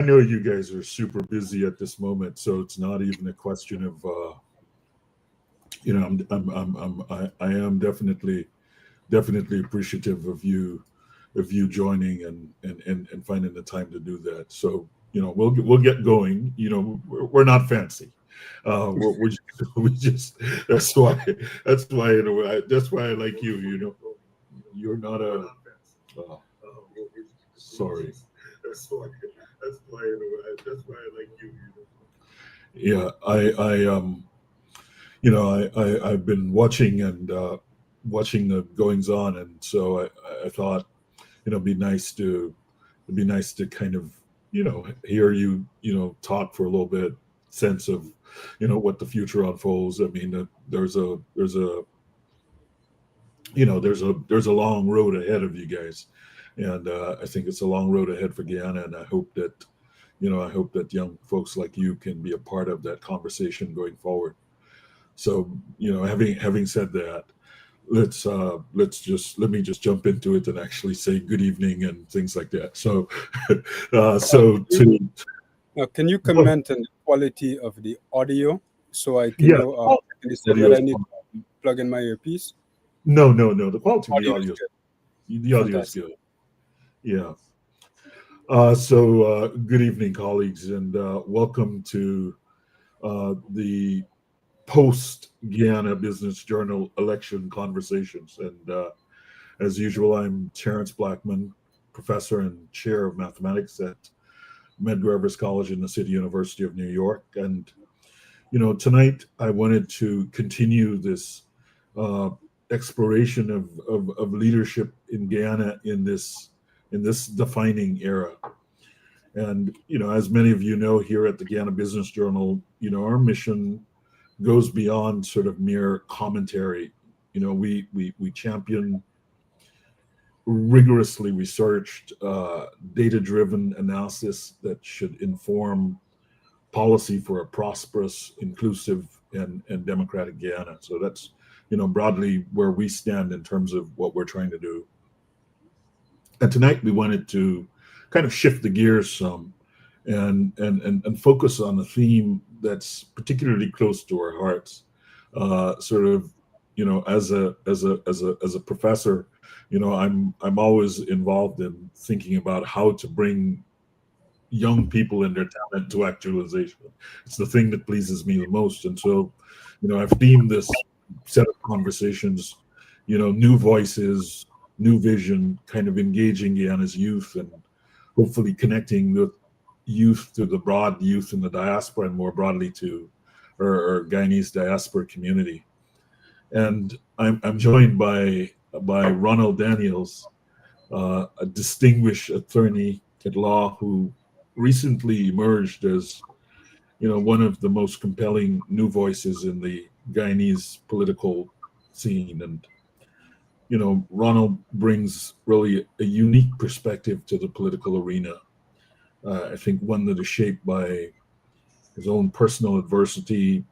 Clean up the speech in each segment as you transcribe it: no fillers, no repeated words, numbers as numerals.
I know you guys are super busy at this moment, so it's not even a question of I am definitely appreciative of you joining and finding the time to do that. So we'll get going. We're not fancy. We're just, we just that's why that's why I like you. You're not a uh, sorry. That's why I like you. Yeah, I've been watching and watching the goings on, and so I thought it'd be nice to kind of hear you talk for a little bit, sense of what the future unfolds. I mean, there's a long road ahead of you guys, and I think it's a long road ahead for Guyana, and I hope that young folks like you can be a part of that conversation going forward. So, having said that, let me just jump into it and actually say good evening and things like that. So, Uh, so to can you well, comment on the quality of the audio so I can yeah, know the quality I can of decide the audio whether is I need fine. to plug in my earpiece? No, the quality of Audio is good. the audio is Fantastic. good. Yeah. Good evening, colleagues, and welcome to the post Guyana Business Journal election conversations. And as usual, I'm Terrence Blackman, professor and chair of mathematics at Medgar Evers College in the City University of New York. And tonight I wanted to continue this uh, exploration of leadership in Guyana in this defining era. And as many of you know, here at the Guyana Business Journal, our mission goes beyond sort of mere commentary. We champion rigorously researched, data-driven analysis that should inform policy for a prosperous, inclusive, and democratic Guyana. So that's broadly where we stand in terms of what we're trying to do. And tonight we wanted to kind of shift the gears some and focus on a theme that's particularly close to our hearts. Sort of, as a professor, I'm always involved in thinking about how to bring young people and their talent to actualization. It's the thing that pleases me the most. And so, I've themed this set of conversations, new voices, new vision, kind of engaging Guyana's youth and hopefully connecting the youth to the broad youth in the diaspora and more broadly to our Guyanese diaspora community. And I'm joined by Ronald Daniels, a distinguished attorney at law who recently emerged as one of the most compelling new voices in the Guyanese political scene. And Ronald brings really a unique perspective to the political arena. I think one that is shaped by his own personal adversity,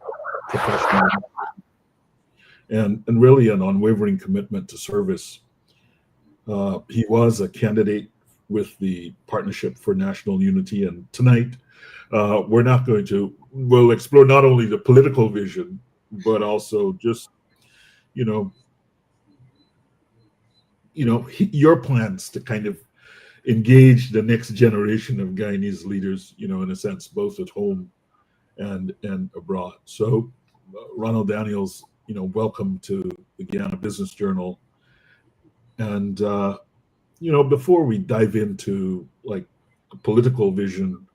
professional, and really an unwavering commitment to service. He was a candidate with the Partnership for National Unity, and tonight we're not going to. We'll explore not only the political vision, but also just you know, your plans to kind of engage the next generation of Guyanese leaders. In a sense, both at home and abroad. So, Ronald Daniels, welcome to the Guyana Business Journal, and before we dive into like the political vision,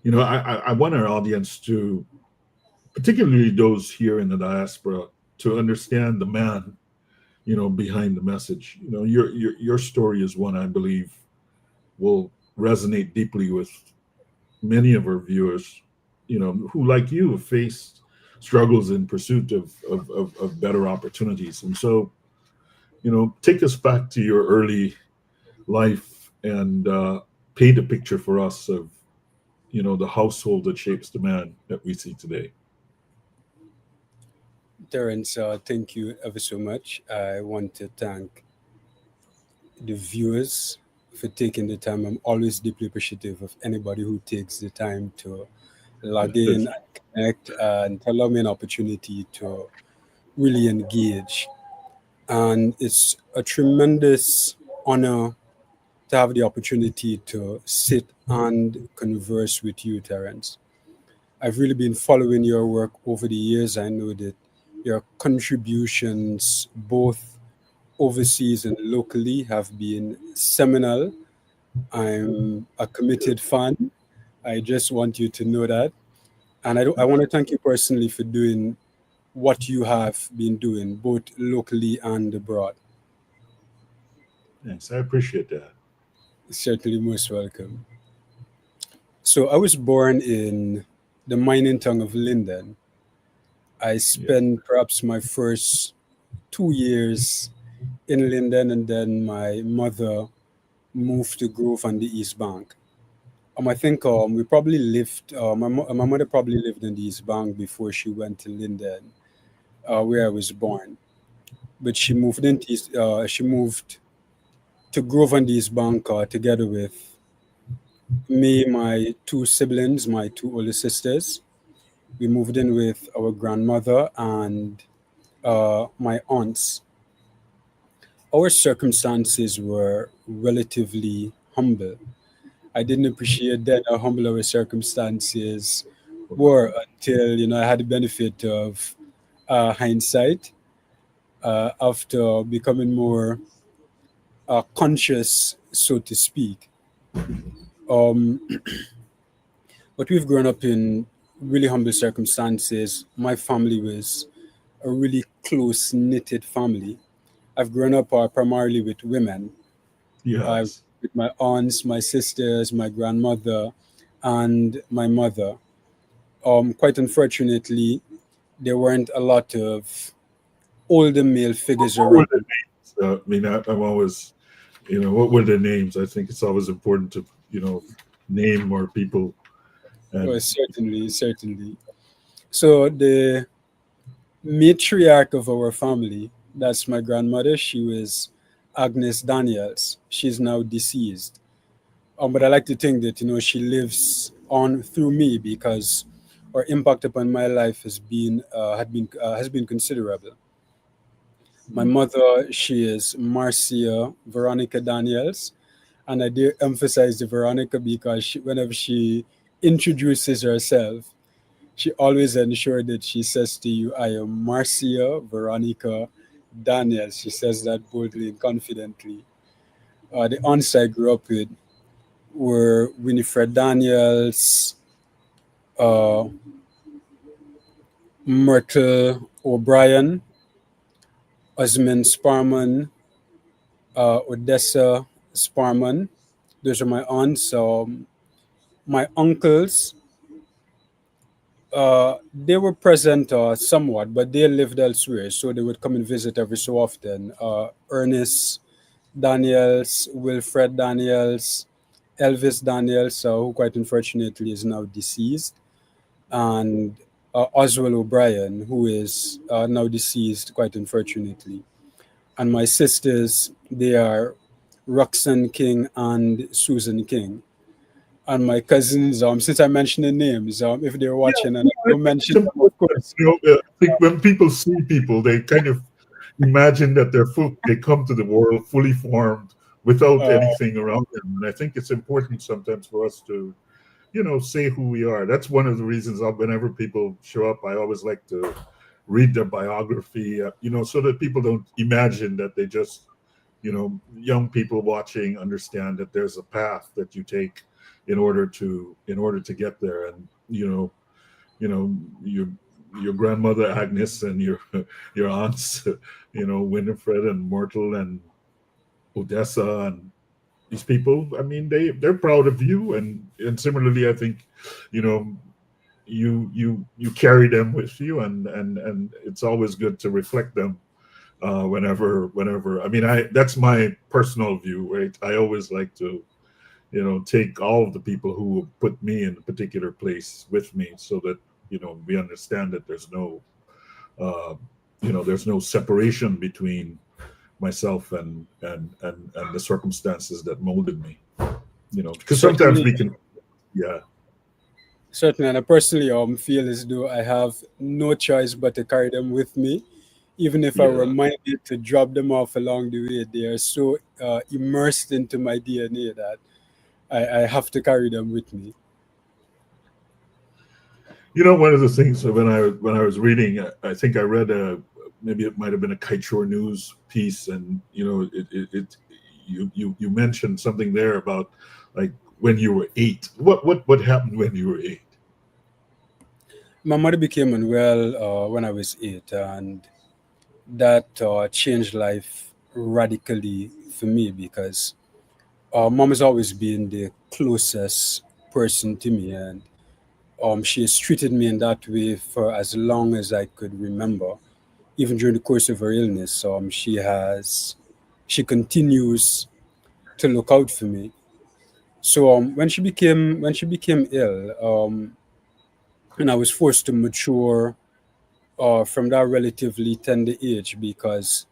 I want our audience to, particularly those here in the diaspora, to understand the man, behind the message. Your story is one I believe will resonate deeply with many of our viewers, who like you have faced struggles in pursuit of better opportunities. And so, take us back to your early life and paint a picture for us of the household that shapes the man that we see today. Terence, thank you ever so much. I want to thank the viewers for taking the time. I'm always deeply appreciative of anybody who takes the time to log in and connect and to allow me an opportunity to really engage. And it's a tremendous honor to have the opportunity to sit and converse with you, Terence. I've really been following your work over the years. I know that your contributions, both overseas and locally, have been seminal. I'm a committed fan. I just want you to know that. And I want to thank you personally for doing what you have been doing, both locally and abroad. Thanks. I appreciate that. Certainly most welcome. So I was born in the mining town of Linden. I Yeah. spent perhaps my first 2 years in Linden, and then my mother moved to Grove on the East Bank. I think we probably lived. My mother probably lived in the East Bank before she went to Linden, where I was born. But she moved to Grove on the East Bank together with me, my two siblings, my two older sisters. We moved in with our grandmother and my aunts. Our circumstances were relatively humble. I didn't appreciate then how humble our circumstances were until I had the benefit of hindsight after becoming more conscious, so to speak. Um, but we've grown up in really humble circumstances. My family was a really close knitted family. I've grown up primarily with women, Yes. with my aunts, my sisters, my grandmother, and my mother. Quite unfortunately, there weren't a lot of older male figures What were around. the names? I mean, I'm always, what were the names? I think it's always important to, name more people. Well, And certainly, certainly. So the matriarch of our family, that's my grandmother. She was Agnes Daniels. She's now deceased. But I like to think that she lives on through me because her impact upon my life has been considerable. My mother, she is Marcia Veronica Daniels, and I do emphasize the Veronica because whenever she introduces herself, she always ensures that she says to you, "I am Marcia Veronica Daniels." She says that boldly and confidently. The aunts I grew up with were Winifred Daniels, uh, Myrtle O'Brien, Osmond Sparman, Odessa Sparman. Those are my aunts. My uncles, they were present somewhat, but they lived elsewhere, so they would come and visit every so often. Ernest Daniels, Wilfred Daniels, Elvis Daniels, who quite unfortunately is now deceased, and Oswald O'Brien, who is now deceased quite unfortunately. And my sisters, they are Roxanne King and Susan King. And my cousins, since I mentioned the names, if they're yeah, watching and I I don't think it's mention them, of important. course. I think when people see people, they kind of imagine that they come to the world fully formed without Uh, anything around them. And I think it's important sometimes for us to, say who we are. That's one of the reasons whenever people show up, I always like to read their biography, so that people don't imagine that they just, young people watching understand that there's a path that you take in order to get there. And, your grandmother Agnes and your aunts, Winifred and Myrtle and Odessa and these people. I mean, they're proud of you, and similarly, I think, you know, you carry them with you, and it's always good to reflect them whenever. I mean, I that's my personal view, right? I always like to take all of the people who put me in a particular place with me, so that we understand that uh, there's no separation between myself and the circumstances that molded me. Because sometimes Certainly, we can, yeah, certainly, and I personally feel as though I have no choice but to carry them with me, even if I were yeah. minded to drop them off along the way. They are so immersed into my DNA that I have to carry them with me. One of the things when I was reading, I think I read maybe it might have been a Kaichor News piece, and you mentioned something there about like when you were 8. What happened when you were 8? My mother became unwell when I was 8, and that changed life radically for me because mom has always been the closest person to me, and she has treated me in that way for as long as I could remember. Even during the course of her illness, she continues to look out for me. So when she became ill, and I was forced to mature from that relatively tender age because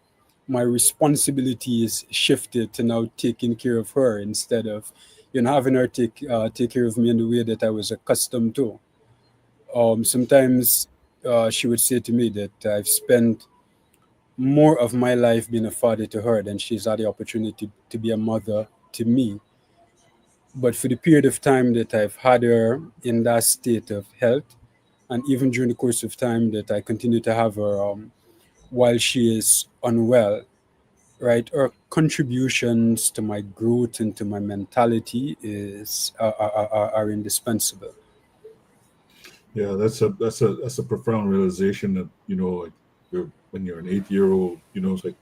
my responsibilities shifted to now taking care of her instead of having her take care of me in the way that I was accustomed to. Sometimes she would say to me that I've spent more of my life being a father to her than she's had the opportunity to be a mother to me. But for the period of time that I've had her in that state of health, and even during the course of time that I continue to have her while she is unwell, right, her contributions to my growth and to my mentality are indispensable. Yeah, that's a profound realization that like when you're an 8-year old, it's like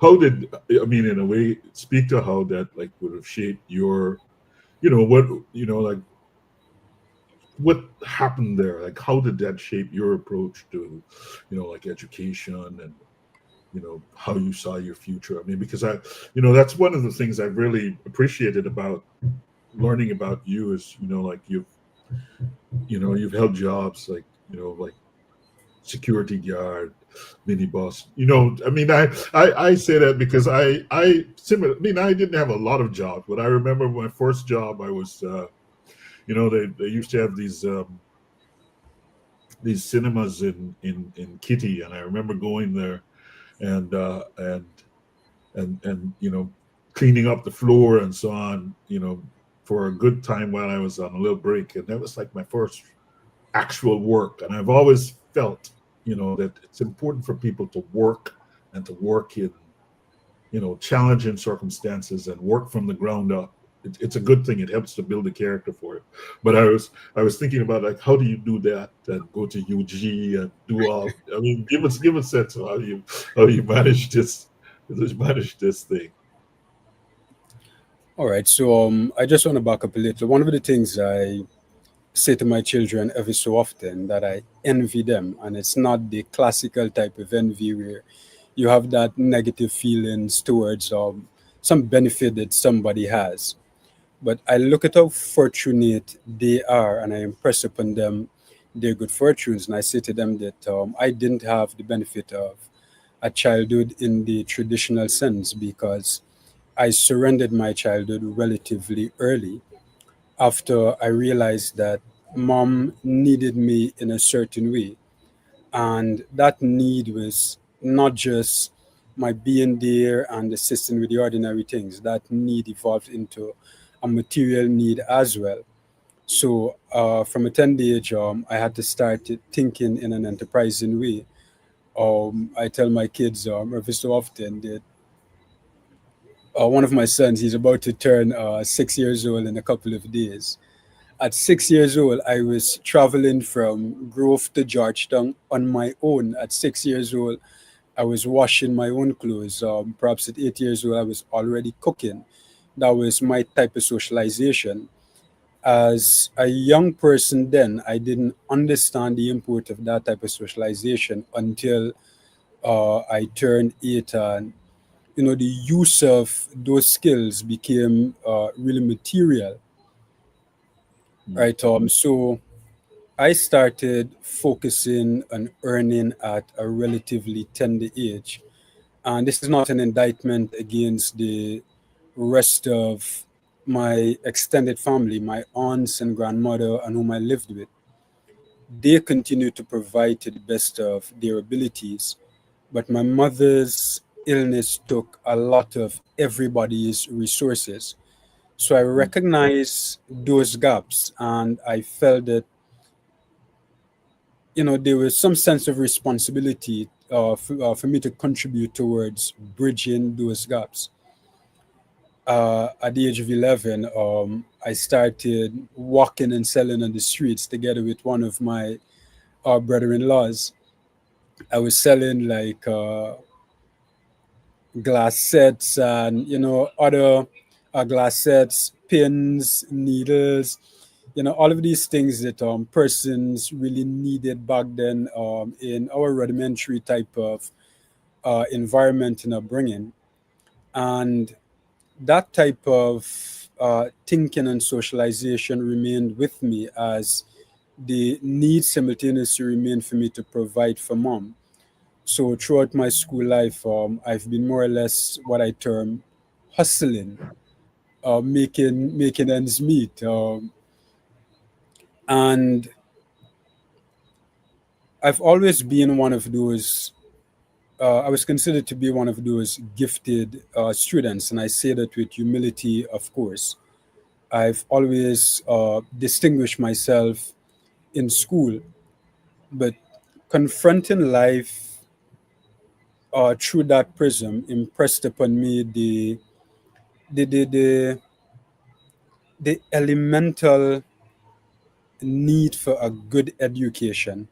how did I mean in a way speak to how that like would have shaped your what like what happened there, like how did that shape your approach to like education and how you saw your future. I mean, because that's one of the things I've really appreciated about learning about you is like you've held jobs like like security guard, minibus. I mean, I say that because I similar. I mean, I didn't have a lot of jobs, but I remember my first job. I was, they used to have these cinemas in Kitty, and I remember going there and and cleaning up the floor and so on. For a good time while I was on a little break, and that was like my first actual work. And I've always felt, that it's important for people to work and to work in, challenging circumstances and work from the ground up. It's a good thing. It helps to build a character for it. But I was thinking about like how do you do that and go to UG and do all. I mean, give a sense of how you manage this thing. All right, so I just want to back up a little. One of the things I say to my children every so often that I envy them, and it's not the classical type of envy where you have that negative feelings towards some benefit that somebody has. But I look at how fortunate they are, and I impress upon them their good fortunes, and I say to them that I didn't have the benefit of a childhood in the traditional sense because I surrendered my childhood relatively early after I realized that mom needed me in a certain way. And that need was not just my being there and assisting with the ordinary things, that need evolved into a material need as well. So, from a tender age, I had to start thinking in an enterprising way. I tell my kids every so often that one of my sons, he's about to turn 6 years old in a couple of days. At 6 years old, I was traveling from Grove to Georgetown on my own. At 6 years old, I was washing my own clothes. Perhaps at 8 years old, I was already cooking. That was my type of socialization. As a young person, then I didn't understand the import of that type of socialization until I turned 8, and the use of those skills became really material, Mm. right? So I started focusing on earning at a relatively tender age. And this is not an indictment against the rest of my extended family, my aunts and grandmother, and whom I lived with. They continue to provide to the best of their abilities, but my mother's illness took a lot of everybody's resources. So I Mm. recognize those gaps, and I felt that there was some sense of responsibility for me to contribute towards bridging those gaps. At the age of 11, I started walking and selling on the streets together with one of my brother-in-laws. I was selling like glass sets and other glass sets, pins, needles, all of these things that persons really needed back then in our rudimentary type of environment and upbringing. And that type of thinking and socialization remained with me as the need simultaneously remained for me to provide for mom. So throughout my school life, I've been more or less what I term hustling, making ends meet, and I've always been one of those. I was considered to be one of those gifted students, and I say that with humility, of course. I've always distinguished myself in school, but confronting life through that prism impressed upon me the the the, the elemental need for a good education,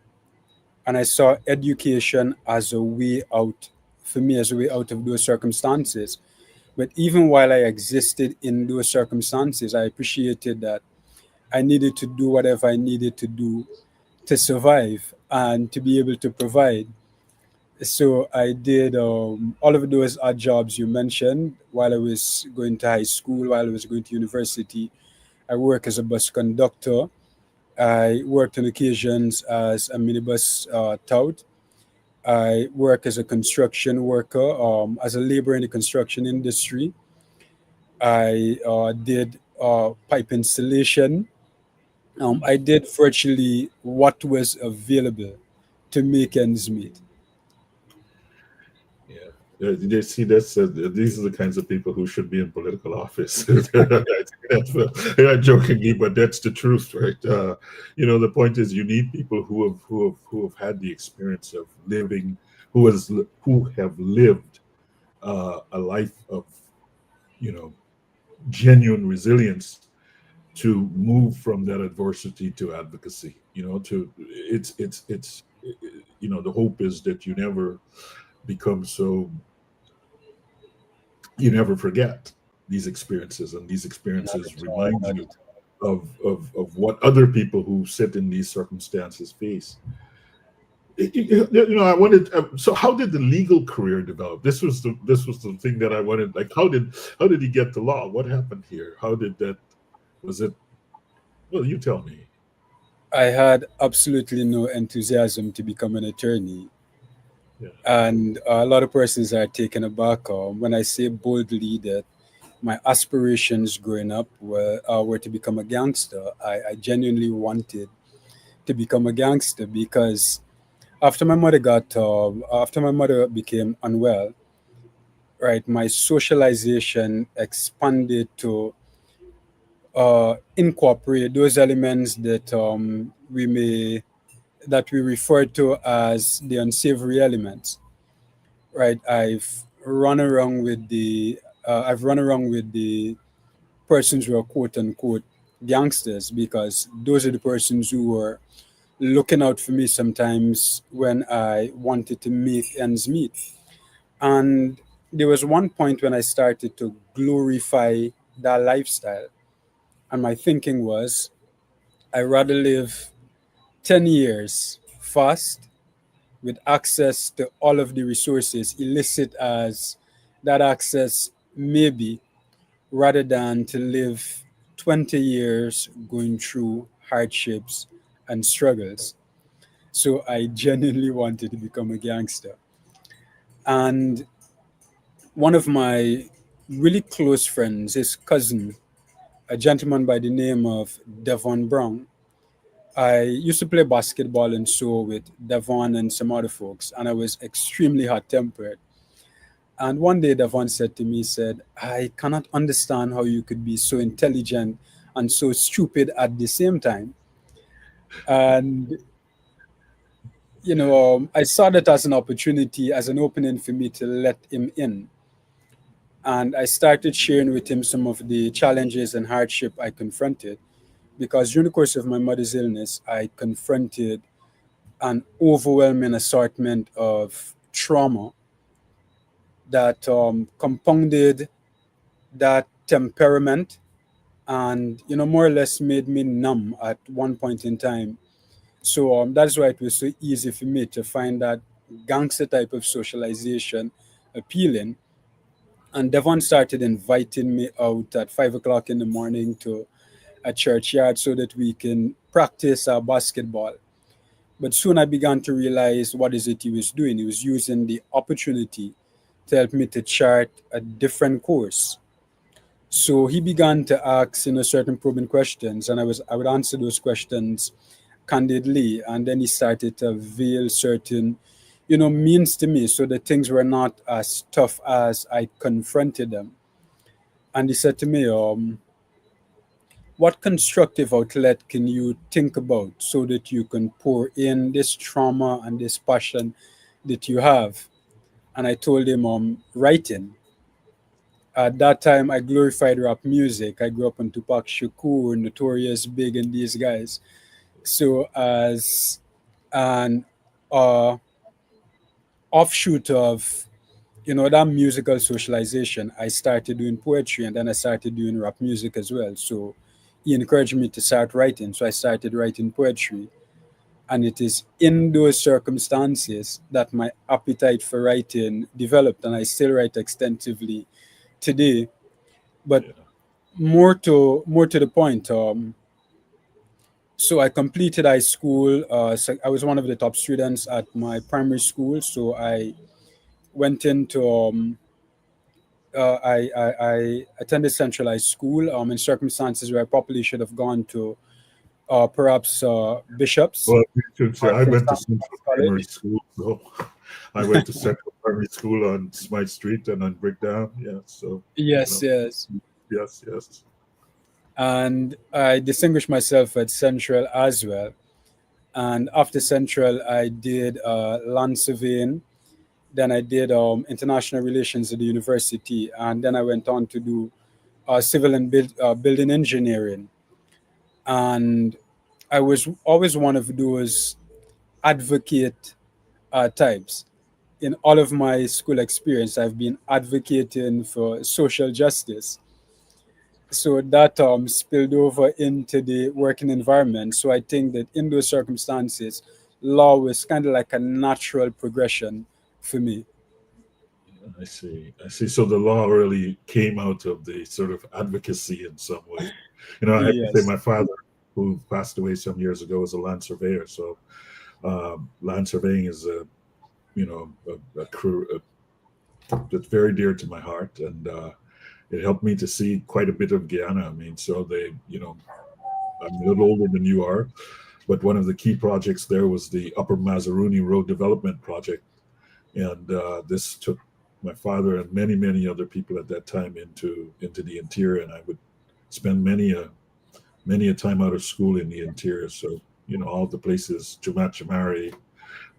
and I saw education as a way out for me, as a way out of those circumstances. But even while I existed in those circumstances, I appreciated that I needed to do whatever I needed to do to survive and to be able to provide. So I did all of those odd jobs you mentioned while I was going to high school, while I was going to university. I worked as a bus conductor. I worked on occasions as a minibus tout. I work as a construction worker, as a laborer in the construction industry. I did pipe installation. I did virtually what was available to make ends meet. Yeah. You see, these are the kinds of people who should be in political office. I think that's jokingly, but that's the truth, right? The point is, you need people who have had the experience of living, who have lived a life of you know genuine resilience to move from that adversity to advocacy. To it's the hope is that become so you never forget these experiences, and these Not experiences at all. remind you of what other people who sit in these circumstances face. I wanted. So, how did the legal career develop? This was the thing that I wanted. Like, how did he get to law? What happened here? How did that? Was it? Well, you tell me. I had absolutely no enthusiasm to become an attorney. Yeah. And a lot of persons are taken aback when I say boldly that my aspirations growing up were to become a gangster. I genuinely wanted to become a gangster because after my mother became unwell, right, my socialization expanded to incorporate those elements that we refer to as the unsavory elements. Right, I've run around with the persons who are quote unquote gangsters because those are the persons who were looking out for me sometimes when I wanted to make ends meet. And there was one point when I started to glorify that lifestyle. And my thinking was, I rather live 10 years fast with access to all of the resources, illicit as that access may be, rather than to live 20 years going through hardships and struggles. So I genuinely wanted to become a gangster. And one of my really close friends, his cousin, a gentleman by the name of Devon Brown. I used to play basketball and so with Devon and some other folks, and I was extremely hot tempered. And one day Devon said to me, he said, I cannot understand how you could be so intelligent and so stupid at the same time. And I saw that as an opportunity, as an opening for me to let him in. And I started sharing with him some of the challenges and hardship I confronted because during the course of my mother's illness, I confronted an overwhelming assortment of trauma that compounded that temperament and more or less made me numb at one point in time. So that's why it was so easy for me to find that gangster type of socialization appealing. And Devon started inviting me out at 5 o'clock in the morning to a churchyard so that we can practice basketball. But soon I began to realize what is it he was doing. He was using the opportunity to help me to chart a different course. So he began to ask, certain probing questions, and I would answer those questions candidly, and then he started to veil certain, means to me, so that things were not as tough as I confronted them. And he said to me, what constructive outlet can you think about so that you can pour in this trauma and this passion that you have? And I told him, writing. At that time, I glorified rap music. I grew up on Tupac Shakur, Notorious Big, and these guys. So, as an uh, offshoot of that musical socialization, I started doing poetry, and then I started doing rap music as well. So, he encouraged me to start writing. So I started writing poetry, and it is in those circumstances that my appetite for writing developed, and I still write extensively today. But Yeah. more to the point, so I completed high school. So I was one of the top students at my primary school. So I went into I attended centralized school in circumstances where I probably should have gone to perhaps Bishops Well, you should say or I St. went to Francis Central Primary College. School, so I went to Central Primary School on Smythe Street and on Brickdown. Yeah, so you Yes, know, yes. yes, yes. And I distinguished myself at Central as well. And after Central, I did land surveying. Then I did international relations at the university, and then I went on to do civil and building engineering. And I was always one of those advocate types. In all of my school experience, I've been advocating for social justice. So that spilled over into the working environment. So I think that in those circumstances, law was kind of like a natural progression for me. I see. I see. So the law really came out of the sort of advocacy in some way. I have to say, Yes. my father, who passed away some years ago, was a land surveyor. So land surveying is a career that's very dear to my heart, and it helped me to see quite a bit of Guyana. I mean, so I'm a little older than you are, but one of the key projects there was the Upper Mazaruni Road Development Project, and this took my father and many other people at that time into the interior, and I would spend many a time out of school in the interior. So all the places, Chamari,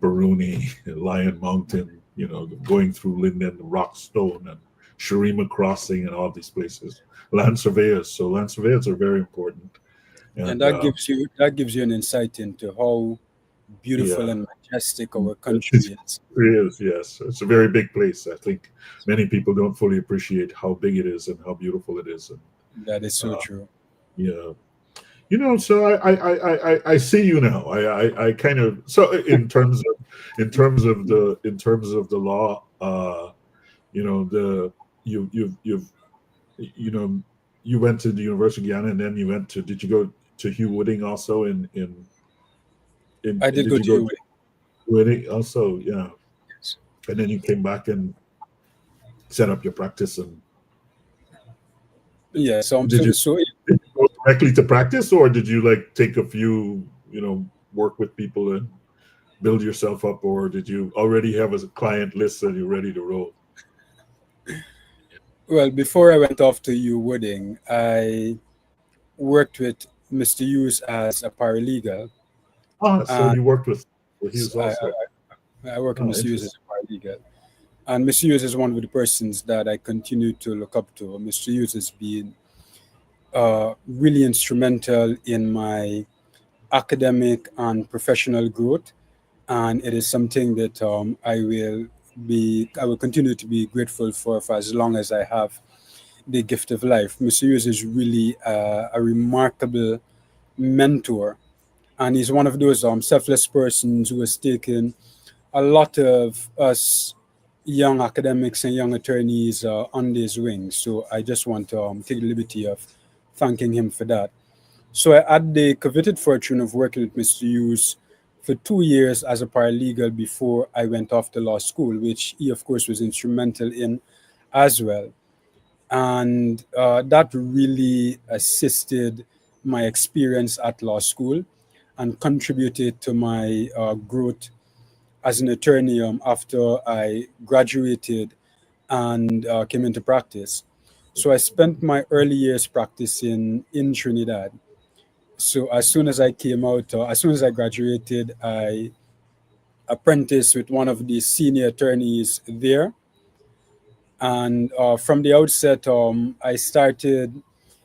Baruni, Lion Mountain, going through Linden, Rockstone, and Sharima Crossing, and all these places. Land surveyors. So land surveyors are very important. And And that gives you an insight into how beautiful yeah, and majestic our it's, country is. it is. Yes, it's a very big place. I think many people don't fully appreciate how big it is and how beautiful it is. And That is so uh, true. yeah, so I see you now. I kind of, so in terms of the law, the you've you know you went to the University of Guyana, and then you went to, did you go to Hugh Wooding also I did did go you to go you. to Wooding also? Yeah, and then you came back and set up your practice. And Yeah, so did you, so did you go directly to practice, or did you like take a few, work with people and build yourself up, or did you already have a client list and you're ready to roll? well, before I went off to U Wooding, I worked with Mr. Hughes as a paralegal. So And you worked with, well, he was I, also, I work with Mr. Hughes as interesting. a paralegal. And Mr. Hughes is one of the persons that I continue to look up to. Mr. Hughes has been really instrumental in my academic and professional growth, and it is something that I will continue to be grateful for as long as I have the gift of life. Mr. Hughes is really a remarkable mentor, and he's one of those selfless persons who has taken a lot of us young academics and young attorneys on his wings. So I just want to take the liberty of thanking him for that. So I had the coveted fortune of working with Mr. Hughes for 2 years as a paralegal before I went off to law school, which he, of course, was instrumental in as well. And that really assisted my experience at law school and contributed to my growth as an attorney after I graduated and came into practice. So I spent my early years practicing in Trinidad. So as soon as I came out, as soon as I graduated, I apprenticed with one of the senior attorneys there. And from the outset, I started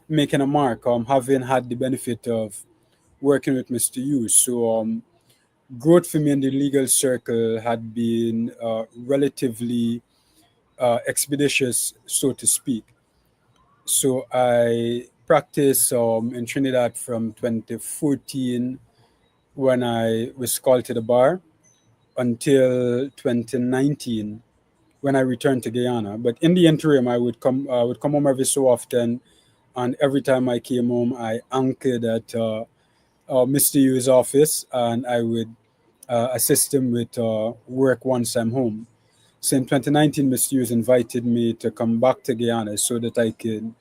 making a mark, having had the benefit of working with Mr. Hughes. So growth for me in the legal circle had been relatively expeditious, so to speak. So I practiced in Trinidad from 2014 when I was called to the bar until 2019 when I returned to Guyana. But in the interim, I would come home every so often, and every time I came home, I anchored at Mr. Yu's office, and I would assist him with work once I'm home. So in 2019, Mr. Hughes invited me to come back to Guyana so that I could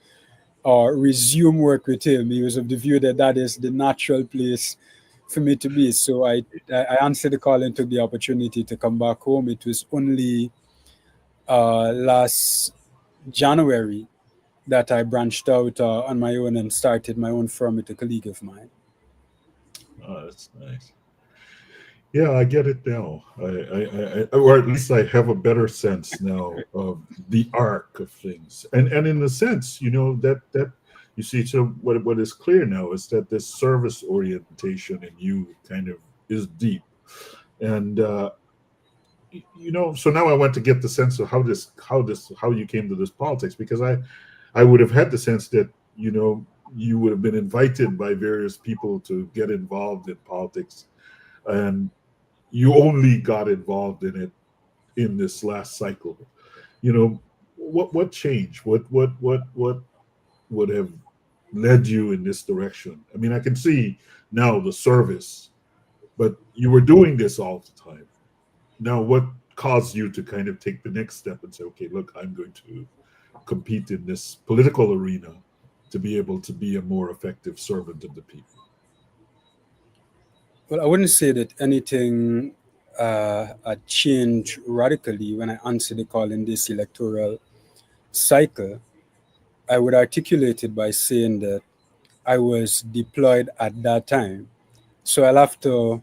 resume work with him. He was of the view that that is the natural place for me to be. So I answered the call and took the opportunity to come back home. It was only last January that I branched out on my own and started my own firm with a colleague of mine. Oh, that's nice. Yeah, I get it now. Or at least I have a better sense now of the arc of things, and in a sense, that you see. So what is clear now is that this service orientation in you kind of is deep, and So now I want to get the sense of how you came to this politics, because I would have had the sense that you would have been invited by various people to get involved in politics, and you only got involved in it in this last cycle. What changed? What would have led you in this direction? I mean, I can see now the service, but you were doing this all the time. Now, what caused you to kind of take the next step and say, okay, look, I'm going to compete in this political arena to be able to be a more effective servant of the people? Well, I wouldn't say that anything had changed radically when I answered the call in this electoral cycle. I would articulate it by saying that I was deployed at that time. So I'll have to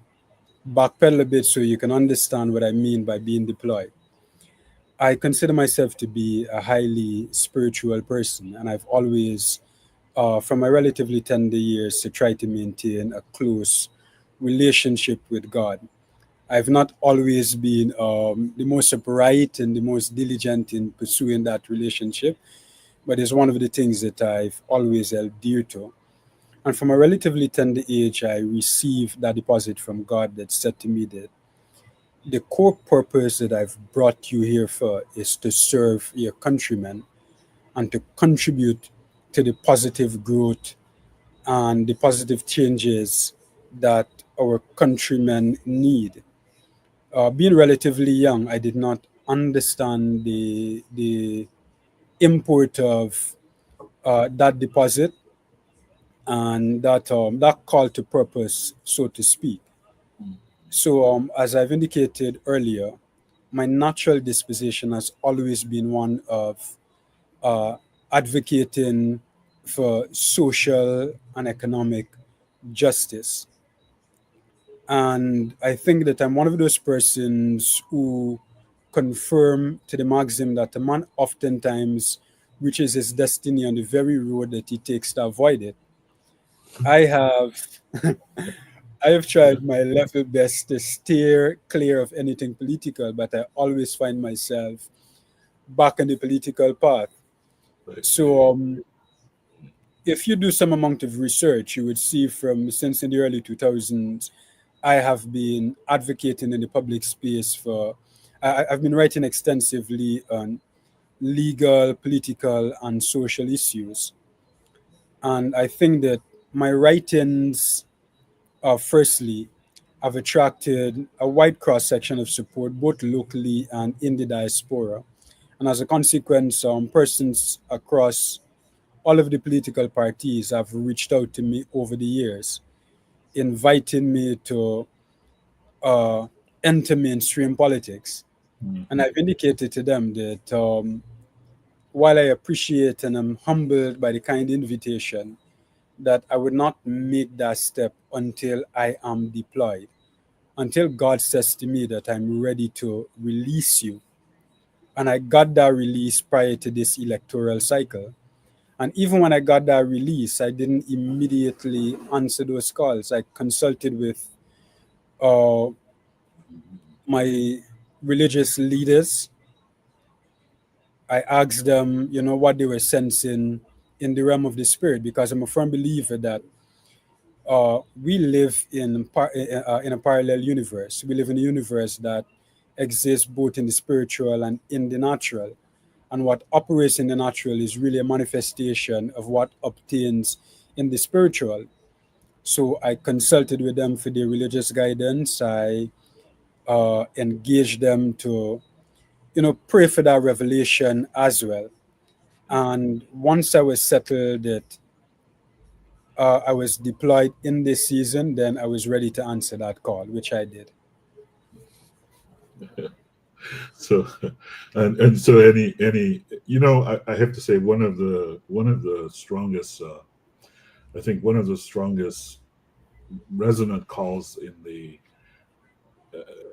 backpedal a bit so you can understand what I mean by being deployed. I consider myself to be a highly spiritual person, and I've always, from my relatively tender years, to try to maintain a close relationship with God. I've not always been the most upright and the most diligent in pursuing that relationship, but it's one of the things that I've always held dear to. And from a relatively tender age, I received that deposit from God that said to me that the core purpose that I've brought you here for is to serve your countrymen and to contribute to the positive growth and the positive changes that our countrymen need. Being relatively young, I did not understand the import of that deposit and that call to purpose, so to speak. So, as I've indicated earlier, my natural disposition has always been one of uh, advocating for social and economic justice. And I think that I'm one of those persons who confirm to the maxim that a man oftentimes reaches his destiny on the very road that he takes to avoid it. I have I have tried my level best to steer clear of anything political, but I always find myself back on the political path. Right. So, if you do some amount of research, you would see from since in the early 2000s, I have been advocating in the public space for. I've been writing extensively on legal, political, and social issues, and I think that my writings, firstly, have attracted a wide cross section of support, both locally and in the diaspora. And as a consequence, persons across all of the political parties have reached out to me over the years, inviting me to uh, enter mainstream politics. And Mhm. I've indicated to them that while I appreciate and am humbled by the kind invitation, that I would not make that step until I am deployed, until God says to me that I'm ready to release you. And I got that release prior to this electoral cycle. And even when I got that release, I didn't immediately answer those calls. I consulted with uh, my religious leaders. I asked them, what they were sensing in the realm of the spirit, because I'm a firm believer that we live in a parallel universe. We live in a universe that exists both in the spiritual and in the natural. And what operates in the natural is really a manifestation of what obtains in the spiritual. So I consulted with them for their religious guidance. I engaged them to, pray for that revelation as well. And once I was settled that I was deployed in this season, then I was ready to answer that call, which I did. So, and so any I have to say one of the strongest I think one of the strongest resonant calls in the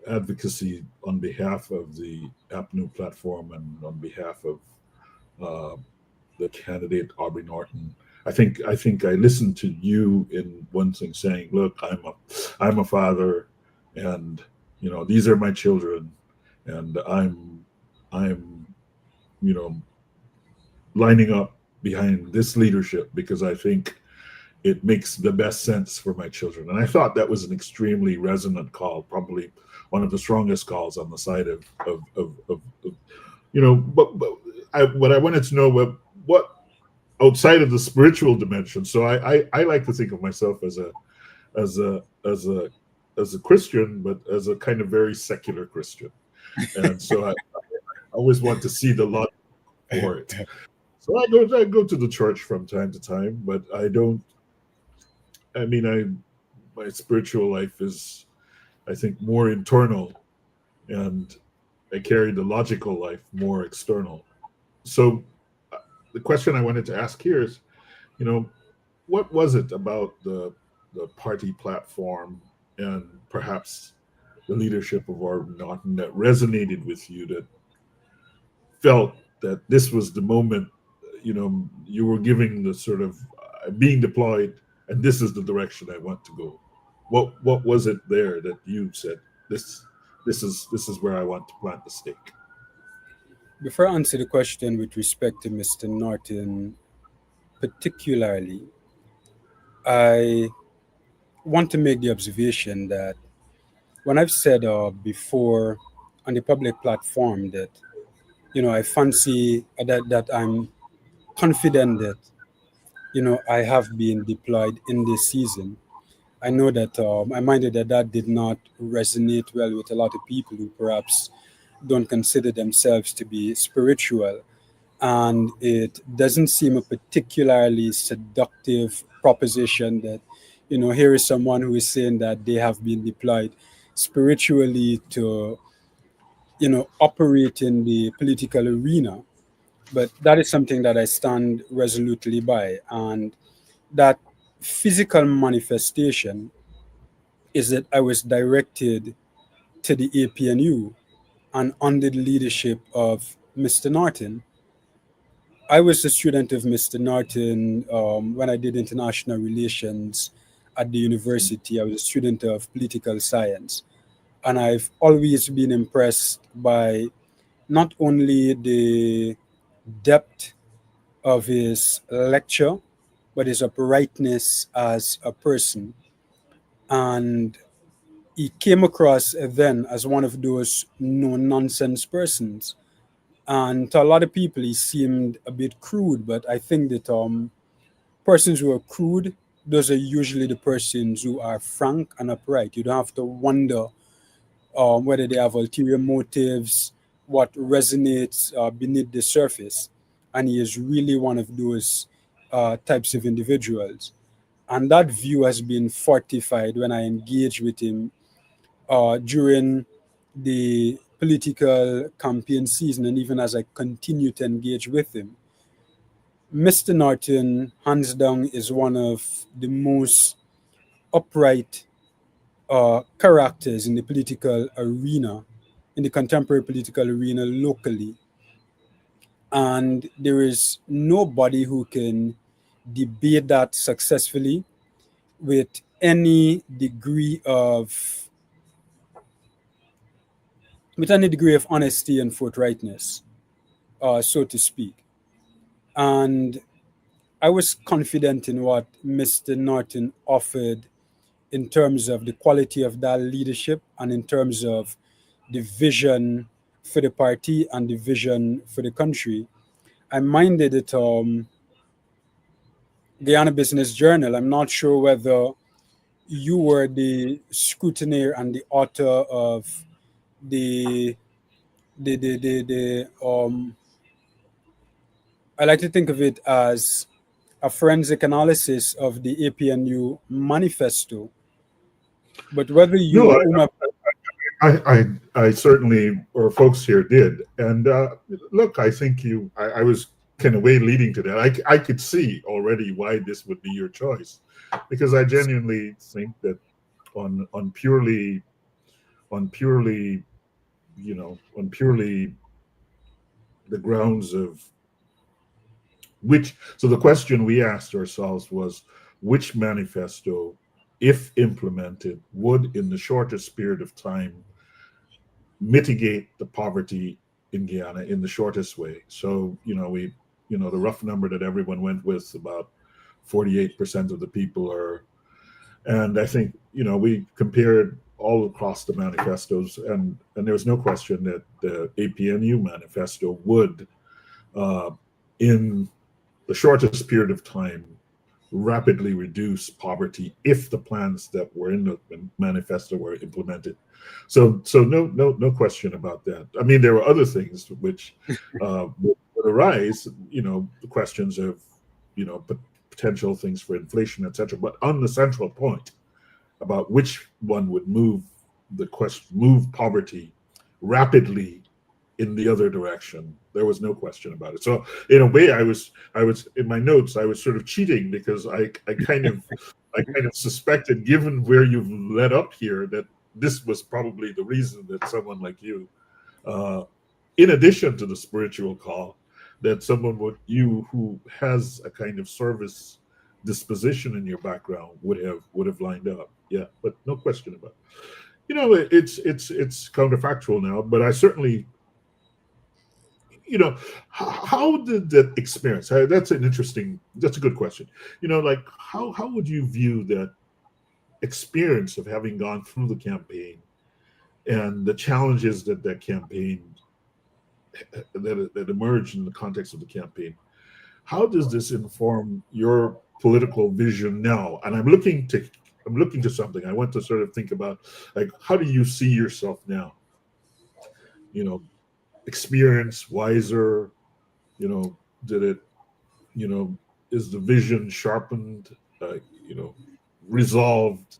advocacy on behalf of the APNU platform and on behalf of uh, the candidate Aubrey Norton. I think I listened to you in one thing saying, "Look, I'm a father, and these are my children, and I'm you know lining up behind this leadership because I think it makes the best sense for my children." And I thought that was an extremely resonant call, probably one of the strongest calls on the side of but what I wanted to know, what outside of the spiritual dimension. So I like to think of myself as a as a as a Christian, but as a kind of very secular Christian, and so I always want to see the logic for it. So I go to the church from time to time, but I don't. I mean, my spiritual life is, I think, more internal, and I carry the logical life more external. So the question I wanted to ask here is, you know, what was it about the party platform and perhaps the leadership of our Norton that resonated with you, that felt that this was the moment, you were giving the sort of being deployed, and this is the direction I want to go. What was it there that you said, this is where I want to plant the stake? Before I answer the question with respect to Mr. Norton particularly, I want to make the observation that when I've said before on the public platform that I fancy that I'm confident that I have been deployed in this season. I know that I minded that that did not resonate well with a lot of people who perhaps don't consider themselves to be spiritual. And it doesn't seem a particularly seductive proposition that, here is someone who is saying that they have been deployed spiritually to, operate in the political arena. But that is something that I stand resolutely by. And that physical manifestation is that I was directed to the APNU and under the leadership of Mr. Norton. I was a student of Mr. Norton when I did international relations at the university. I was a student of political science. And I've always been impressed by not only the depth of his lecture, but his uprightness as a person. And he came across then as one of those no nonsense persons. And to a lot of people, he seemed a bit crude, but I think that persons who are crude, those are usually the persons who are frank and upright. You don't have to wonder whether they have ulterior motives, what resonates beneath the surface. And he is really one of those types of individuals. And that view has been fortified when I engage with him during the political campaign season and even as I continue to engage with him. Mr. Norton, hands down, is one of the most upright characters in the political arena, in the contemporary political arena locally. And there is nobody who can debate that successfully with any degree of honesty and forthrightness, so to speak. And I was confident in what Mr. Norton offered in terms of the quality of that leadership and in terms of the vision for the party and the vision for the country. I minded it Guyana Business Journal. I'm not sure whether you were the scrutineer and the author of the I like to think of it as a forensic analysis of the APNU manifesto. But whether No, you, Uma, I certainly, or folks here did. And look, I think I was kind of way leading to that. I could see already why this would be your choice, because I genuinely think that on purely, on purely, on purely the grounds of so the question we asked ourselves was, which manifesto, if implemented, would in the shortest period of time mitigate the poverty in Guyana in the shortest way. So, the rough number that everyone went with, about 48% of the people are, and I think, we compared all across the manifestos, and there was no question that the APNU manifesto would, in the shortest period of time, rapidly reduce poverty if the plans that were in the manifesto were implemented. So no question about that. I mean, there were other things which would arise, the questions of, potential things for inflation, etc. But on the central point about which one would move poverty rapidly in the other direction, there was no question about it. So in a way, I was in my notes, I was sort of cheating, because I kind of suspected, given where you've led up here, that this was probably the reason that someone like you, in addition to the spiritual call, that someone who has a kind of service disposition in your background would have lined up. Yeah, but no question about it. It's counterfactual now, but I certainly, how did that experience? That's a good question. Like how would you view that experience of having gone through the campaign and the challenges that campaign that emerged in the context of the campaign? How does this inform your political vision now? And I'm looking to something. I want to sort of think about, like, how do you see yourself now? you know, experienced, wiser? You know, did it, you know, is the vision sharpened, you know, resolved,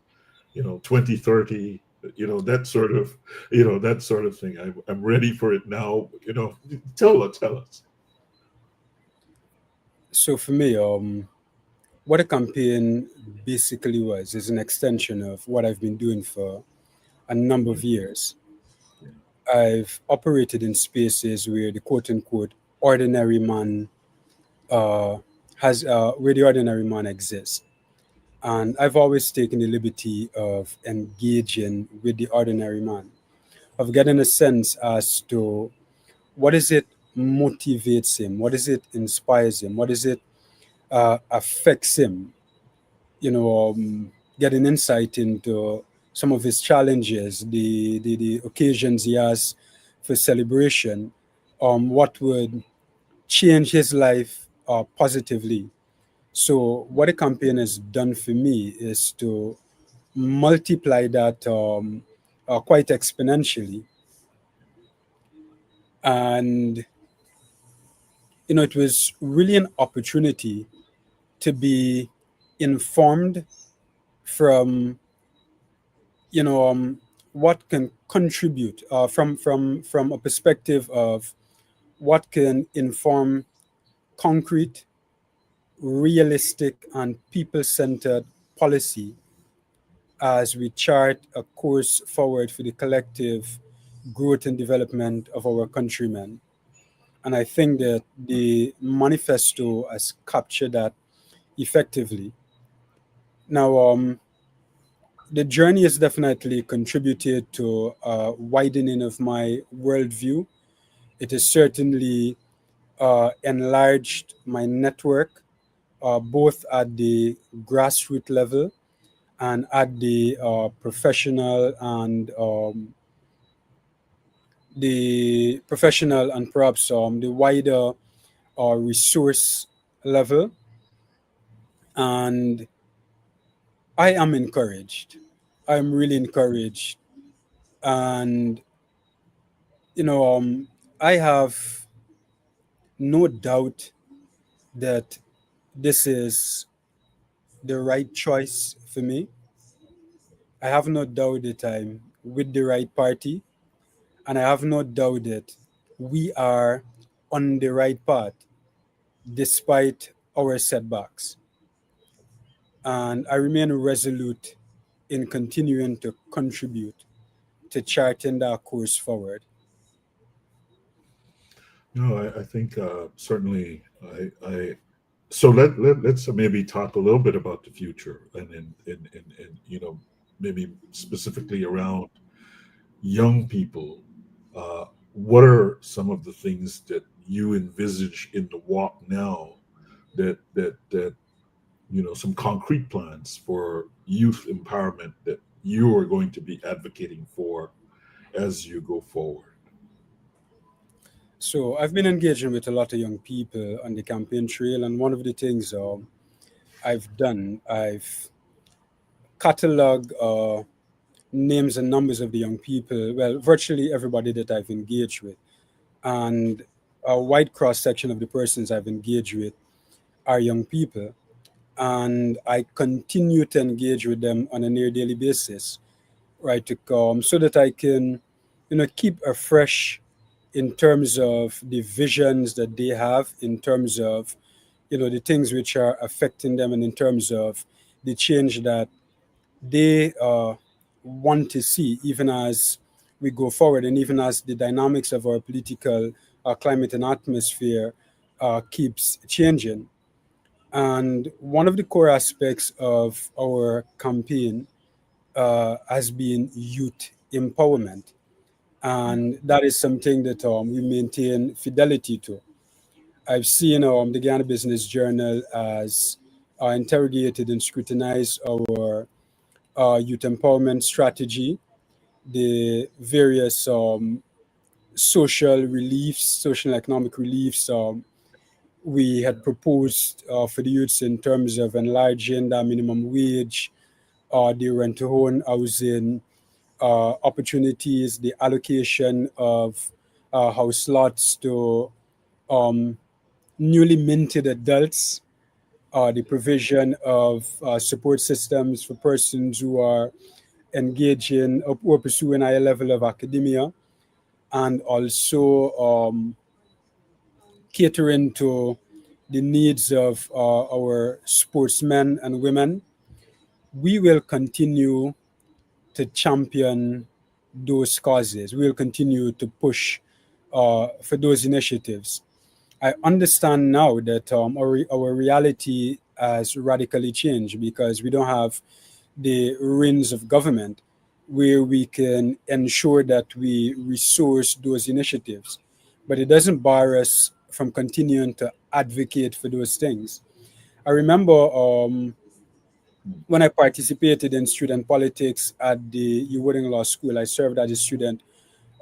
you know, 2030, you know, that sort of, you know, that sort of thing. I'm ready for it now. You know, tell us. So for me, what a campaign basically was is an extension of what I've been doing for a number Yeah, of years. yeah, I've operated in spaces where the quote unquote ordinary man uh, where the ordinary man exists. And I've always taken the liberty of engaging with the ordinary man, of getting a sense as to what is it motivates him, what is it inspires him, what is it affects him, you know, getting insight into some of his challenges, the occasions he has for celebration, what would change his life positively. So, what a campaign has done for me is to multiply that quite exponentially. And, you know, it was really an opportunity to be informed from, you know, what can contribute from a perspective of what can inform concrete, realistic, and people-centered policy as we chart a course forward for the collective growth and development of our countrymen. And I think that the manifesto has captured that effectively. Now, the journey has definitely contributed to a widening of my worldview. It has certainly enlarged my network, both at the grassroots level and at the professional and perhaps the wider resource level. And I am encouraged. I'm really encouraged. And, you know, I have no doubt that this is the right choice for me. I have no doubt that I'm with the right party. And I have no doubt that we are on the right path despite our setbacks. And I remain resolute in continuing to contribute to charting that course forward. no, I think certainly I so let's maybe talk a little bit about the future and you know, maybe specifically around young people. What are some of the things that you envisage in the walk now that you know, some concrete plans for youth empowerment that you are going to be advocating for as you go forward? So I've been engaging with a lot of young people on the campaign trail, and one of the things I've cataloged names and numbers of the young people, well, virtually everybody that I've engaged with, and a wide cross section of the persons I've engaged with are young people, and I continue to engage with them on a near daily basis, right? To come so that I can, you know, keep afresh in terms of the visions that they have, in terms of, you know, the things which are affecting them, and in terms of the change that they want to see, even as we go forward, and even as the dynamics of our political climate and atmosphere keeps changing. And one of the core aspects of our campaign has been youth empowerment. And that is something that we maintain fidelity to. I've seen the Ghana Business Journal as interrogated and scrutinized our youth empowerment strategy, the various social reliefs, social and economic reliefs we had proposed for the youths in terms of enlarging the minimum wage, the rent to own housing opportunities, the allocation of house lots to newly minted adults, the provision of support systems for persons who are engaging or pursuing a higher level of academia, and also catering to the needs of our sportsmen and women. We will continue to champion those causes. We will continue to push for those initiatives. I understand now that our reality has radically changed because we don't have the reins of government where we can ensure that we resource those initiatives. But it doesn't bar us from continuing to advocate for those things. I remember when I participated in student politics at the Ewing Law School, I served as a student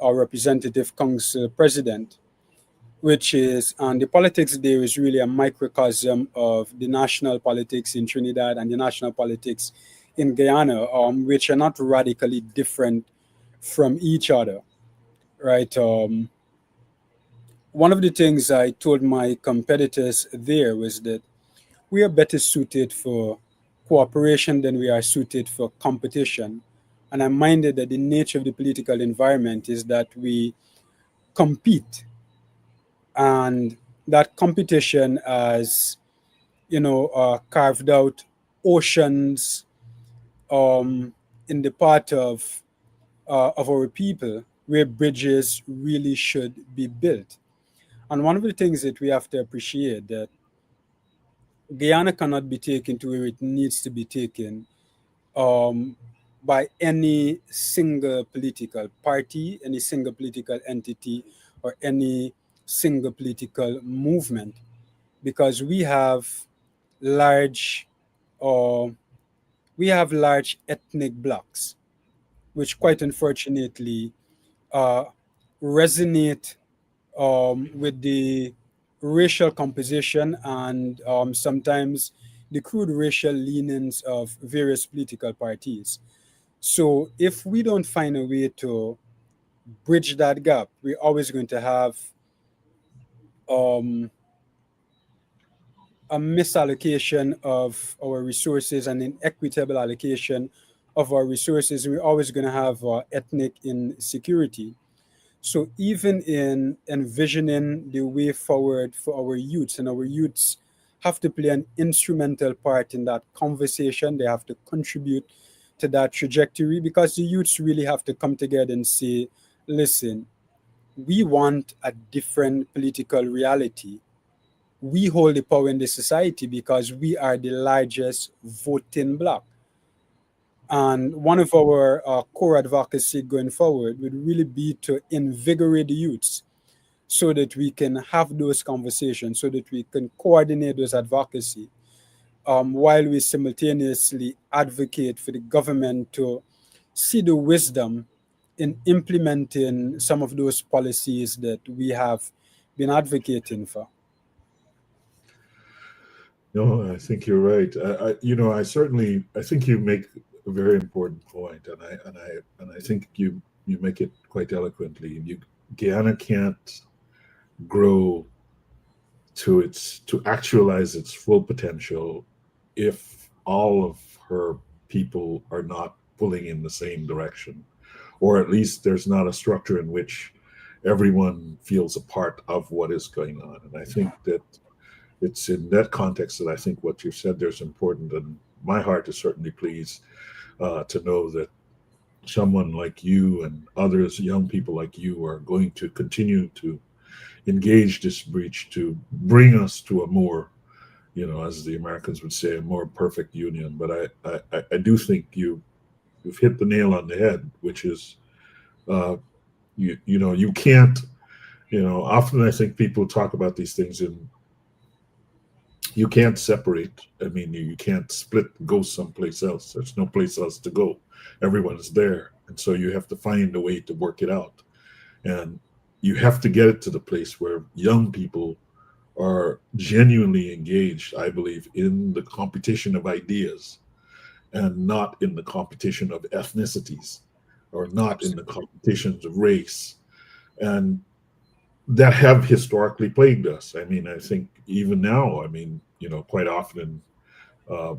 representative council president, which is, and the politics there is really a microcosm of the national politics in Trinidad and the national politics in Guyana, which are not radically different from each other, right? One of the things I told my competitors there was that we are better suited for cooperation than we are suited for competition. And I'm minded that the nature of the political environment is that we compete, and that competition has, carved out oceans in the part of our people where bridges really should be built. And one of the things that we have to appreciate that Guyana cannot be taken to where it needs to be taken um, by any single political party, any single political entity, or any single political movement, because large, uh, we have large ethnic blocks, which quite unfortunately uh, resonate with the racial composition and sometimes the crude racial leanings of various political parties. So if we don't find a way to bridge that gap, we're always going to have um, a misallocation of our resources and an equitable allocation of our resources. We're always going to have ethnic insecurity. So even in envisioning the way forward for our youths, and our youths have to play an instrumental part in that conversation, they have to contribute to that trajectory, because the youths really have to come together and say, listen, we want a different political reality. We hold the power in the society because we are the largest voting bloc. And one of our core advocacy going forward would really be to invigorate the youths so that we can have those conversations, so that we can coordinate those advocacy, while we simultaneously advocate for the government to see the wisdom in implementing some of those policies that we have been advocating for. No, I think you're right. I think you make a very important point, and I think you make it quite eloquently. Guyana can't grow to actualize its full potential if all of her people are not pulling in the same direction, or at least there's not a structure in which everyone feels a part of what is going on. And I think that it's in that context that I think what you said there's important, and my heart is certainly pleased to know that someone like you and others, young people like you, are going to continue to engage this breach to bring us to a more, as the Americans would say, a more perfect union. But I do think you've hit the nail on the head, which is you can't, often I think people talk about these things and you can't separate. I mean, you can't split, go someplace else. There's no place else to go. Everyone is there. And so you have to find a way to work it out. And you have to get it to the place where young people are genuinely engaged, I believe, in the competition of ideas and not in the competition of ethnicities or not in the competitions of race. And that have historically plagued us. I mean, I think even now, I mean, quite often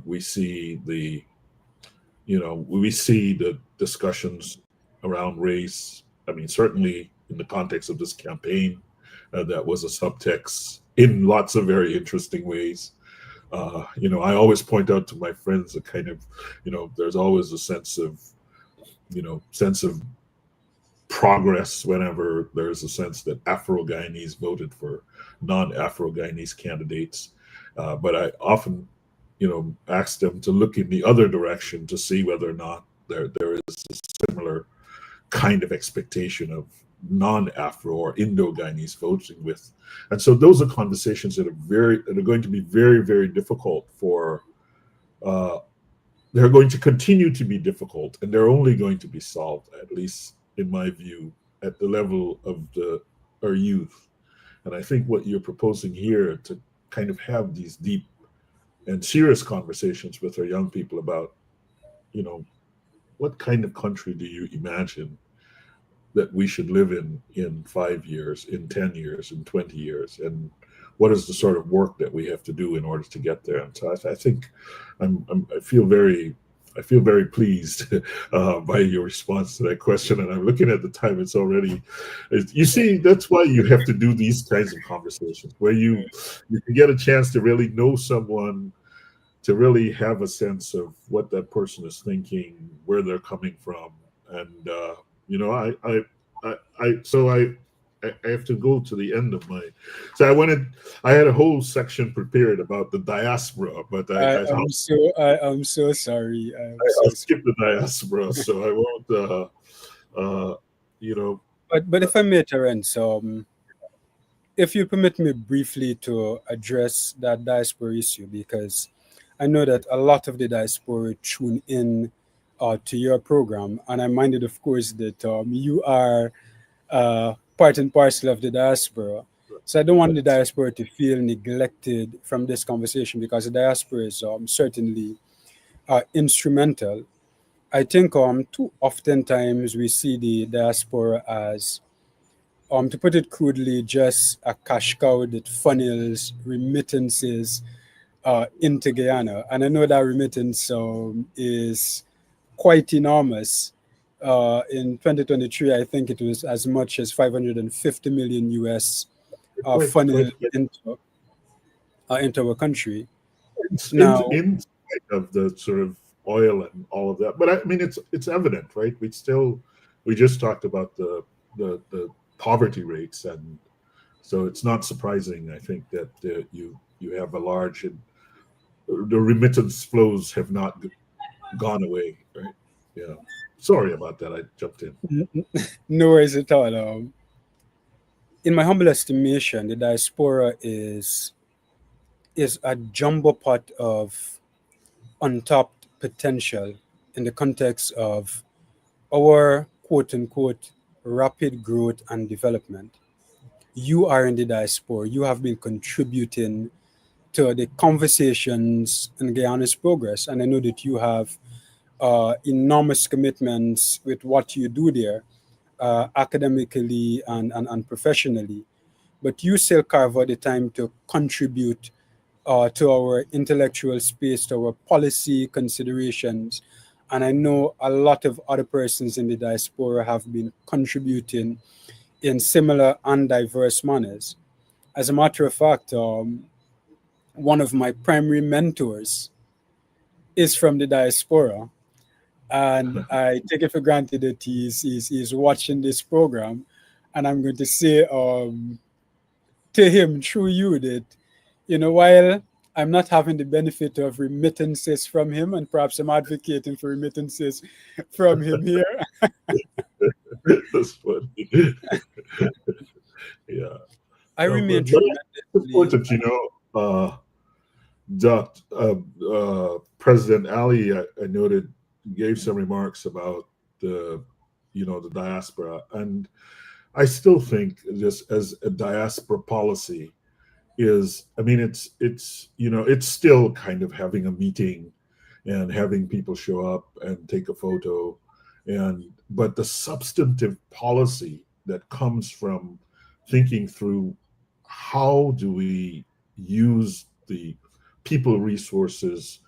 we see the discussions around race. I mean, certainly in the context of this campaign, that was a subtext in lots of very interesting ways. I always point out to my friends a kind of, there's always a sense of progress whenever there's a sense that Afro-Guyanese voted for non-Afro-Guyanese candidates. But I often, ask them to look in the other direction to see whether or not there is a similar kind of expectation of non-Afro or Indo-Guyanese voting with. And so those are conversations that are going to be very, very difficult they're going to continue to be difficult, and they're only going to be solved, at least in my view, at the level of our youth. And I think what you're proposing here, to kind of have these deep and serious conversations with our young people about, what kind of country do you imagine that we should live in 5 years, in 10 years, in 20 years, and what is the sort of work that we have to do in order to get there? And so I think I feel very pleased by your response to that question. And I'm looking at the time; you see, that's why you have to do these kinds of conversations where you can get a chance to really know someone, to really have a sense of what that person is thinking, where they're coming from, and I have to go to the end of my. So I had a whole section prepared about the diaspora, but I'm so sorry. I'll skip the diaspora, so I won't. But if I may, Terence, if you permit me briefly to address that diaspora issue, because I know that a lot of the diaspora tune in to your program, and I'm minded, of course, that you are part and parcel of the diaspora. So I don't want the diaspora to feel neglected from this conversation, because the diaspora is certainly instrumental. I think too oftentimes we see the diaspora as, to put it crudely, just a cash cow that funnels remittances into Guyana. And I know that remittance is quite enormous. In 2023, I think it was as much as 550 million US funneled into our country. Now, in spite of the sort of oil and all of that, but I mean, it's evident, right? We just talked about the poverty rates, and so it's not surprising, I think, that you have a large, the remittance flows have not gone away, right? Yeah. Sorry about that. I jumped in. No worries at all. In my humble estimation, the diaspora is a jumbo pot of untapped potential in the context of our quote unquote rapid growth and development. You are in the diaspora. You have been contributing to the conversations in Guyana's progress, and I know that you have enormous commitments with what you do there, academically and professionally. But you still carve out the time to contribute to our intellectual space, to our policy considerations. And I know a lot of other persons in the diaspora have been contributing in similar and diverse manners. As a matter of fact, one of my primary mentors is from the diaspora. And I take it for granted that he's watching this program. And I'm going to say to him through you that, while I'm not having the benefit of remittances from him, and perhaps I'm advocating for remittances from him here. That's funny. Yeah. I remain tremendously President Ali, I noted, gave some remarks about the diaspora, and I still think, just as a diaspora policy, it's still kind of having a meeting and having people show up and take a photo, but the substantive policy that comes from thinking through how do we use the people resources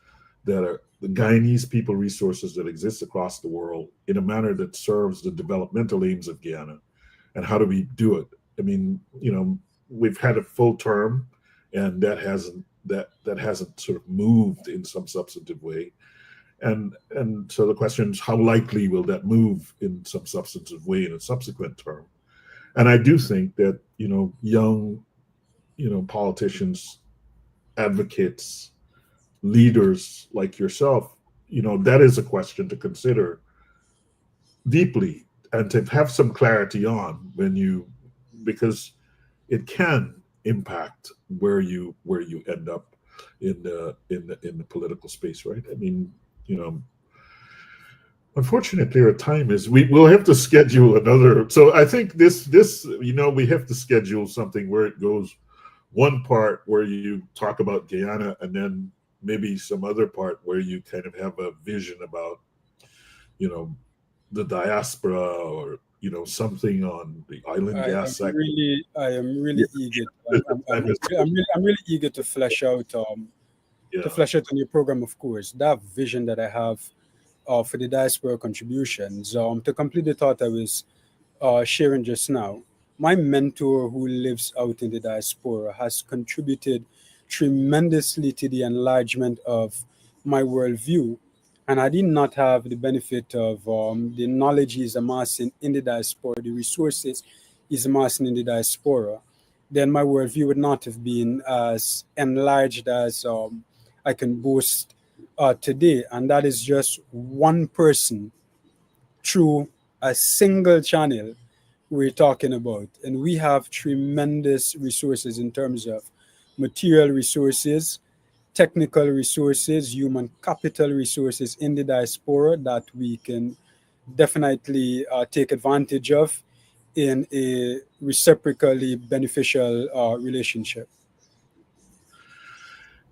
that are the Guyanese people resources that exist across the world in a manner that serves the developmental aims of Guyana, and how do we do it? I mean, we've had a full term, and that hasn't sort of moved in some substantive way. And so the question is, how likely will that move in some substantive way in a subsequent term? And I do think that young politicians, advocates, leaders like yourself, that is a question to consider deeply and to have some clarity on because it can impact where you end up in the political space, right? I mean, you know, unfortunately, our time is. We'll have to schedule another. So I think this we have to schedule something where it goes one part where you talk about Guyana, and then maybe some other part where you kind of have a vision about you know the diaspora, or something on the island gas sector. I am Yeah, really eager. the time is. I'm really eager to Yeah, flesh out a new program. Of course, that vision that I have for the diaspora contributions. To complete the thought I was sharing just now, my mentor who lives out in the diaspora has contributed tremendously to the enlargement of my worldview. And I did not have the benefit of the knowledge he's amassing in the diaspora, the resources he's amassing in the diaspora, then my worldview would not have been as enlarged as I can boast today. And that is just one person through a single channel we're talking about. And we have tremendous resources in terms of material resources, technical resources, human capital resources in the diaspora that we can definitely take advantage of in a reciprocally beneficial relationship.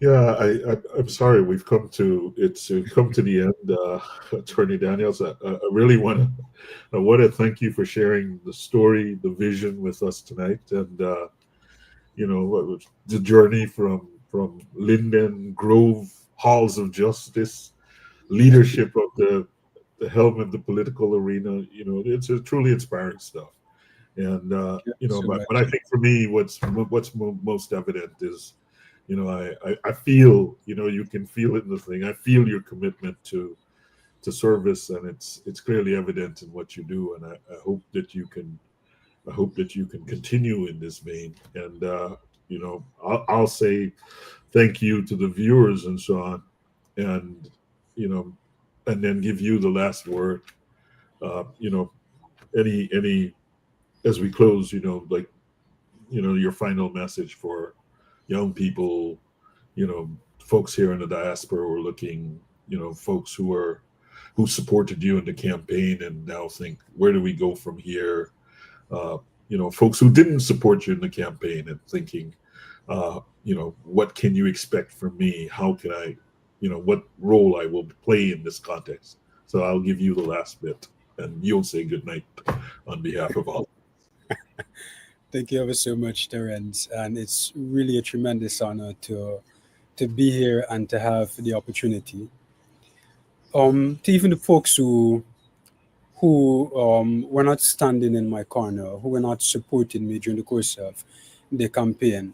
yeah. I'm sorry. We've come to the end. Attorney Daniels, I really want to thank you for sharing the story, the vision with us tonight, and the journey from Linden, Grove, halls of justice, leadership of the helm of the political arena. It's a truly inspiring stuff. And So but much. I think for me, what's most evident is, I feel, you can feel it in the thing. I feel your commitment to service, and it's clearly evident in what you do. And I hope that you can continue in this vein. And I'll say thank you to the viewers and so on, and you know, and then give you the last word. Uh, you know, any as we close, like your final message for young people, folks here in the diaspora who are looking, folks who supported you in the campaign and now think, where do we go from here? Uh, folks who didn't support you in the campaign and thinking, what can you expect from me? How can I, what role I will play in this context? So I'll give you the last bit, and you'll say goodnight on behalf of all. Thank you ever so much, Terence. And it's really a tremendous honor to be here and to have the opportunity. To even the folks who were not standing in my corner, who were not supporting me during the course of the campaign,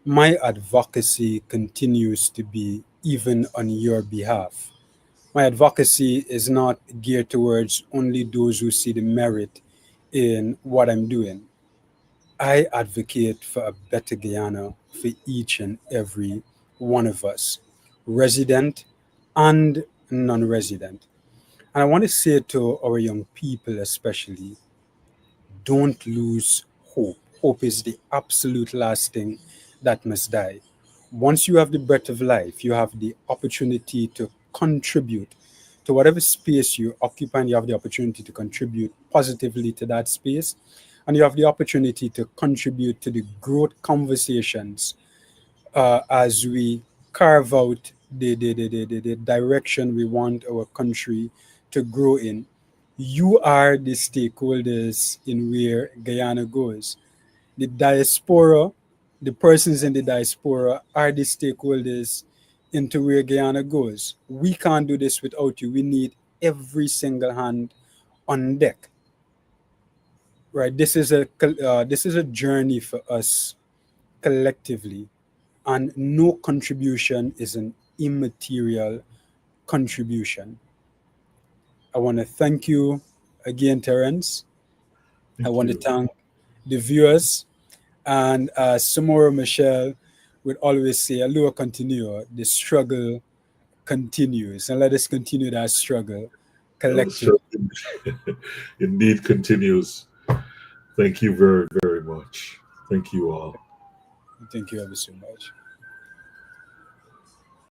my advocacy continues to be even on your behalf. My advocacy is not geared towards only those who see the merit in what I'm doing. I advocate for a better Guyana for each and every one of us, resident and non resident. And I want to say to our young people, especially, don't lose hope. Hope is the absolute last thing that must die. Once you have the breath of life, you have the opportunity to contribute to whatever space you occupy, and you have the opportunity to contribute positively to that space. And you have the opportunity to contribute to the growth conversations as we carve out the direction we want our country to grow in. You are the stakeholders in where Guyana goes. The diaspora, the persons in the diaspora are the stakeholders into where Guyana goes. We can't do this without you. We need every single hand on deck. Right? This is a journey for us collectively, and no contribution is an immaterial contribution. I want to thank you again, Terence. I want to thank the viewers. And Samora Michelle would always say, Allure continue, the struggle continues. And let us continue that struggle collectively. Indeed continues. Thank you very, very much. Thank you all. Thank you ever so much.